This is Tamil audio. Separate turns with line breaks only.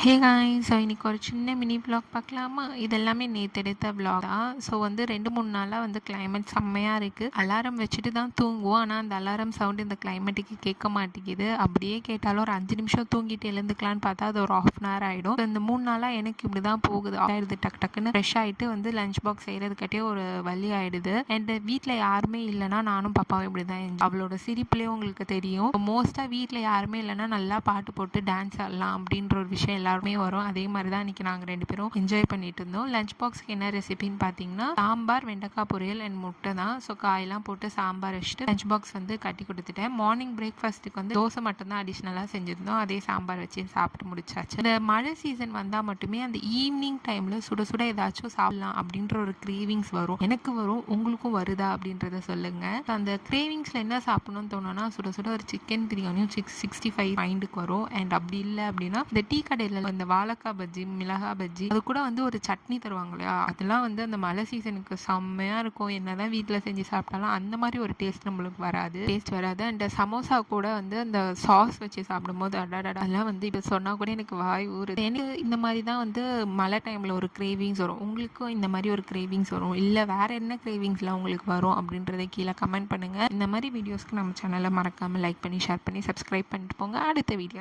ஹே காய்ஸ், ஸோ இன்றைக்கி ஒரு சின்ன மினி vlog பார்க்கலாமா? இது எல்லாமே நேற்று எடுத்த vlog தான். ஸோ வந்து 2-3 நாளாக வந்து கிளைமேட் செம்மையாக இருக்குது. அலாரம் வச்சுட்டு தான் தூங்குவோம். ஆனால் அந்த அலாரம் சவுண்டு இந்த கிளைமேட்டுக்கு கேட்க மாட்டேங்குது. அப்படியே கேட்டாலும் ஒரு 5 நிமிஷம் தூங்கிட்டு எழுந்துக்கலான்னு பார்த்தா அது ஒரு 1/2 hour ஆகிடும். ஸோ இந்த 3 நாளாக எனக்கு இப்படி தான் போகுது. ஆயிடுது டக்கு டக்குன்னு ஃப்ரெஷ் ஆகிட்டு வந்து லஞ்ச் பாக்ஸ் செய்கிறதுக்காட்டியே ஒரு வழி ஆகிடுது. அண்ட் வீட்டில் யாருமே இல்லைன்னா நானும் பாப்பாவும் இப்படி தான் அவளோட சிரிப்புலேயே உங்களுக்கு தெரியும். மோஸ்ட்டாக வீட்டில் யாருமே இல்லைன்னா நல்லா பாட்டு போட்டு டான்ஸ் ஆடலாம் அப்படின்ற ஒரு விஷயம் எல்லாருமே வரும். அதே மாதிரி தான் இன்றைக்கி நாங்கள் 2 பேரும் என்ஜாய் பண்ணிட்டு இருந்தோம். லஞ்ச் பாக்ஸ்க்கு என்ன ரெசிபின்னு பார்த்தீங்கன்னா சாம்பார், வெண்டைக்காய் பொரியல் அண்ட் முட்டை தான். ஸோ காயெல்லாம் போட்டு சாம்பார் வச்சுட்டு லஞ்ச் பாக்ஸ் வந்து கட்டி கொடுத்துட்டேன். மார்னிங் பிரேக்ஃபாஸ்ட்டுக்கு வந்து தோசை மட்டும்தான் அடிஷ்னலாக செஞ்சுருந்தோம். அதே சாம்பார் வச்சு சாப்பிட்டு முடிச்சாச்சு. இந்த மழை சீசன் வந்தால் மட்டுமே அந்த ஈவினிங் டைமில் சுட சுட ஏதாச்சும் சாப்பிடலாம் அப்படின்ற ஒரு கிரேவிங்ஸ் வரும். எனக்கு வரும், உங்களுக்கும் வருதா அப்படின்றத சொல்லுங்கள். அந்த கிரேவிங்ஸில் என்ன சாப்பிடணும்னு தோணுன்னா சுட சுட ஒரு சிக்கன் பிரியாணியும் 65 மைண்டுக்கு வரும். அண்ட் அப்படி இல்லை அப்படின்னா இந்த டீ கடையில் இந்த வாழைக்காய் பஜ்ஜி, மிளகாய் பஜ்ஜி, அது கூட வந்து ஒரு சட்னி தருவாங்க இல்லையா, அதெல்லாம் வந்து அந்த மழை சீசனுக்கு செம்மையாக இருக்கும். என்னதான் வீட்டில் செஞ்சு சாப்பிட்டாலும் அந்த மாதிரி ஒரு டேஸ்ட் நம்மளுக்கு வராது. அண்ட் சமோசா கூட வந்து அந்த சாஸ் வச்சு சாப்பிடும்போது அதெல்லாம் வந்து இப்போ சொன்னால் கூட எனக்கு வாய் ஊறுது. எனக்கு இந்த மாதிரி தான் வந்து மழை டைமில் ஒரு கிரேவிங்ஸ் வரும். உங்களுக்கும் இந்த மாதிரி ஒரு கிரேவிங்ஸ் வரும் இல்லை வேறு என்ன கிரேவிங்ஸ்லாம் உங்களுக்கு வரும் அப்படின்றத கீழே கமெண்ட் பண்ணுங்கள். இந்த மாதிரி வீடியோஸ்க்கு நம்ம சேனலை மறக்காமல் லைக் பண்ணி ஷேர் பண்ணி சப்ஸ்கிரைப் பண்ணிட்டு போங்க. அடுத்த வீடியோவில்